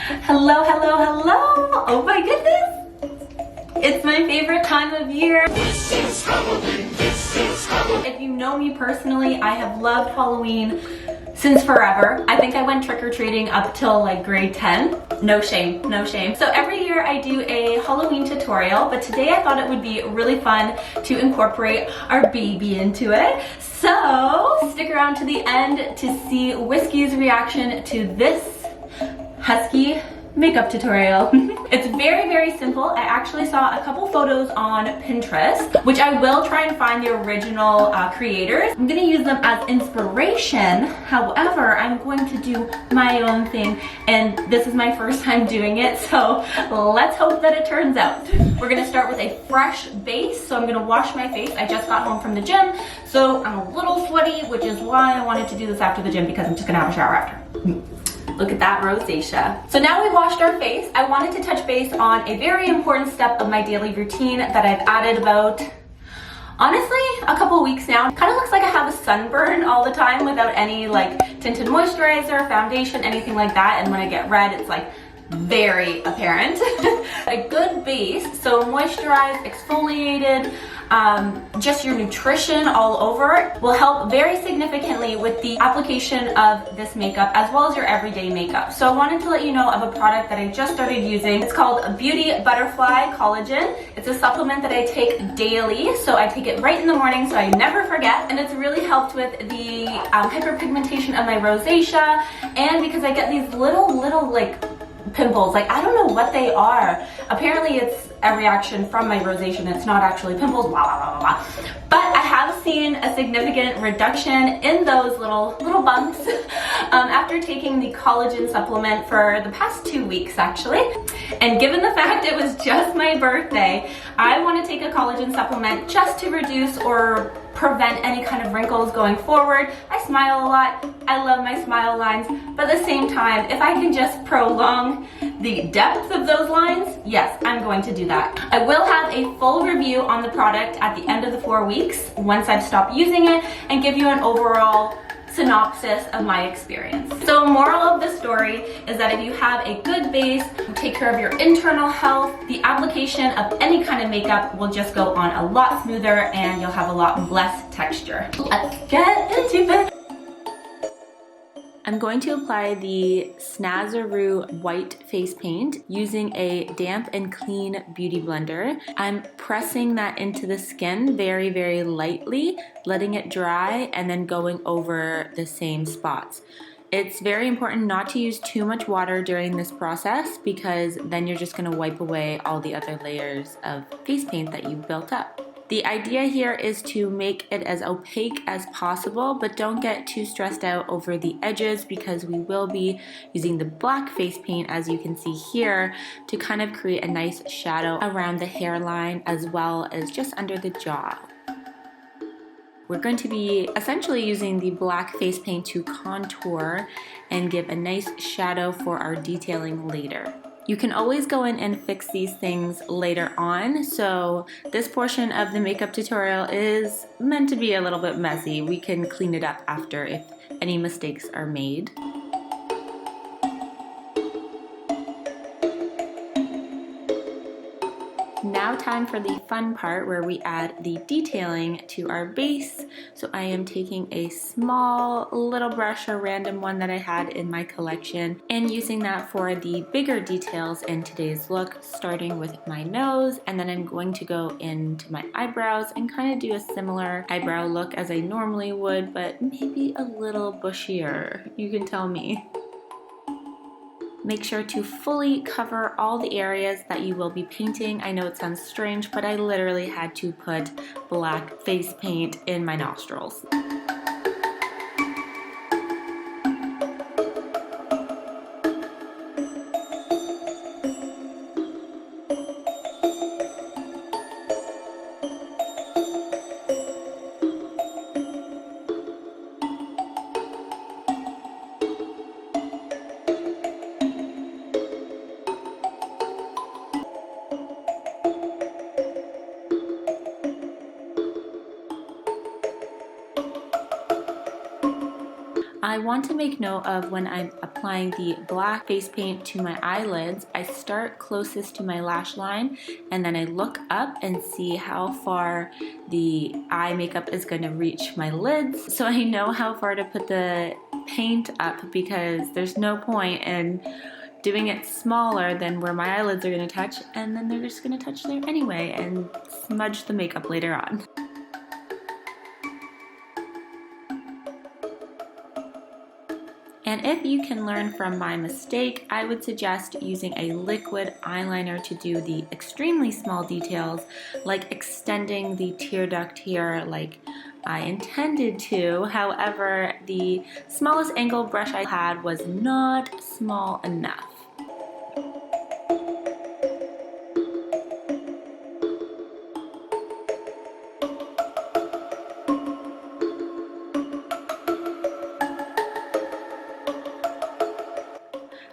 Hello, hello, hello! Oh my goodness! It's my favorite time of year. This is Halloween, this is Halloween. If you know me personally, I have loved Halloween since forever. I think I went trick-or-treating up till like grade 10. No shame, no shame. So every year I do a Halloween tutorial, but today I thought it would be really fun to incorporate our baby into it. So stick around to the end to see Whiskey's reaction to this Husky makeup tutorial. It's very, very simple. I actually saw a couple photos on Pinterest, which I will try and find the original creators. I'm gonna use them as inspiration. However, I'm going to do my own thing, and this is my first time doing it, so let's hope that it turns out. We're gonna start with a fresh base, so I'm gonna wash my face. I just got home from the gym, so I'm a little sweaty, which is why I wanted to do this after the gym, because I'm just gonna have a shower after. Look at that rosacea. So now we washed our face, I wanted to touch base on a very important step of my daily routine that I've added about, honestly, a couple weeks now. Kind of looks like I have a sunburn all the time without any like tinted moisturizer, foundation, anything like that. And when I get red, it's like very apparent. A good base, so moisturized, exfoliated, just your nutrition all over will help very significantly with the application of this makeup as well as your everyday makeup. So I wanted to let you know of a product that I just started using. It's called Beauty Butterfly Collagen. It's a supplement that I take daily, so I take it right in the morning so I never forget, and it's really helped with the hyperpigmentation of my rosacea, and because I get these little like pimples, like I don't know what they are. Apparently it's a reaction from my rosacea and it's not actually pimples, blah, blah, blah, blah. But I have seen a significant reduction in those little bumps after taking the collagen supplement for the past 2 weeks actually. And given the fact it was just my birthday, I want to take a collagen supplement just to reduce or prevent any kind of wrinkles going forward. I smile a lot. I love my smile lines, but at the same time, if I can just prolong the depth of those lines, yes, I'm going to do that. I will have a full review on the product at the end of the 4 weeks once I've stopped using it and give you an overall synopsis of my experience. So moral of the story is that if you have a good base, you take care of your internal health, the application of any kind of makeup will just go on a lot smoother and you'll have a lot less texture. Let's get into it. I'm going to apply the Snazaroo white face paint using a damp and clean beauty blender. I'm pressing that into the skin very, very lightly, letting it dry, and then going over the same spots. It's very important not to use too much water during this process because then you're just going to wipe away all the other layers of face paint that you've built up. The idea here is to make it as opaque as possible, but don't get too stressed out over the edges because we will be using the black face paint, as you can see here, to kind of create a nice shadow around the hairline as well as just under the jaw. We're going to be essentially using the black face paint to contour and give a nice shadow for our detailing later. You can always go in and fix these things later on, so this portion of the makeup tutorial is meant to be a little bit messy. We can clean it up after if any mistakes are made. Now time for the fun part where we add the detailing to our base. So I am taking a small little brush, a random one that I had in my collection, and using that for the bigger details in today's look, starting with my nose, and then I'm going to go into my eyebrows and kind of do a similar eyebrow look as I normally would, but maybe a little bushier. You can tell me. Make sure to fully cover all the areas that you will be painting. I know it sounds strange, but I literally had to put black face paint in my nostrils. I want to make note of when I'm applying the black face paint to my eyelids, I start closest to my lash line and then I look up and see how far the eye makeup is going to reach my lids, so I know how far to put the paint up, because there's no point in doing it smaller than where my eyelids are going to touch, and then they're just going to touch there anyway and smudge the makeup later on. And if you can learn from my mistake, I would suggest using a liquid eyeliner to do the extremely small details, like extending the tear duct here like I intended to. However, the smallest angle brush I had was not small enough.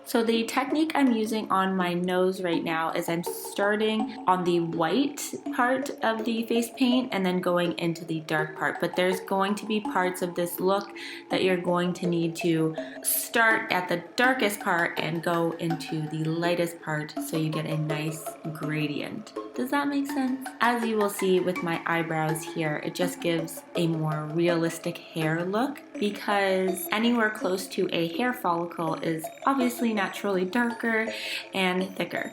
So the technique I'm using on my nose right now is I'm starting on the white part of the face paint and then going into the dark part. But there's going to be parts of this look that you're going to need to start at the darkest part and go into the lightest part so you get a nice gradient. Does that make sense? As you will see with my eyebrows here, it just gives a more realistic hair look, because anywhere close to a hair follicle is obviously naturally darker and thicker.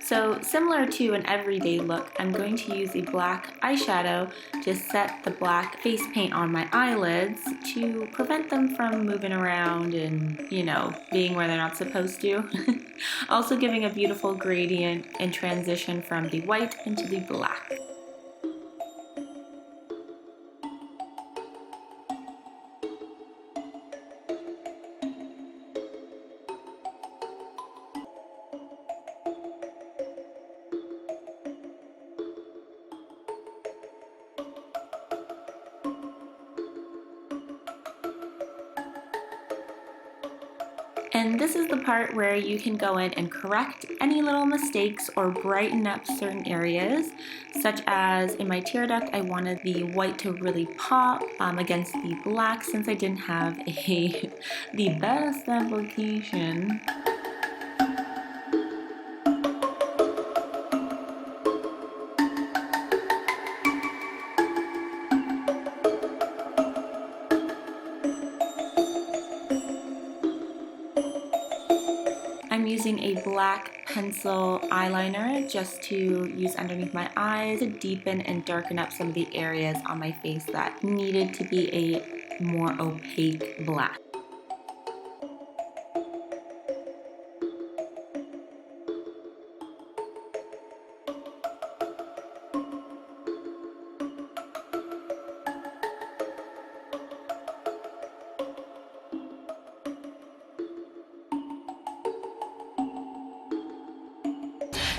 So similar to an everyday look, I'm going to use a black eyeshadow to set the black face paint on my eyelids to prevent them from moving around and, you know, being where they're not supposed to. Also giving a beautiful gradient and transition from the white into the black. And this is the part where you can go in and correct any little mistakes or brighten up certain areas, such as in my tear duct, I wanted the white to really pop against the black, since I didn't have the best application. I'm using a black pencil eyeliner just to use underneath my eyes to deepen and darken up some of the areas on my face that needed to be a more opaque black.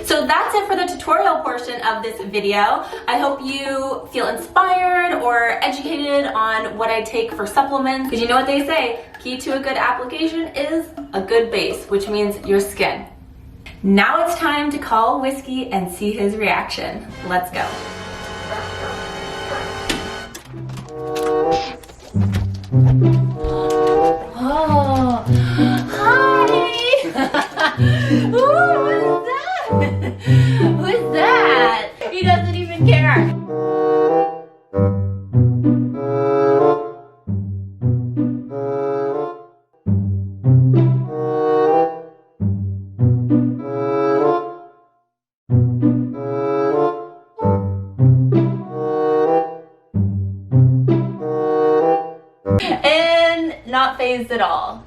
So that's it for the tutorial portion of this video. I hope you feel inspired or educated on what I take for supplements, because you know what they say, key to a good application is a good base, which means your skin. Now it's time to call Husky and see his reaction. Let's go. Oh, hi! Ooh, what is that? Who is that? He doesn't even care. And not phased at all.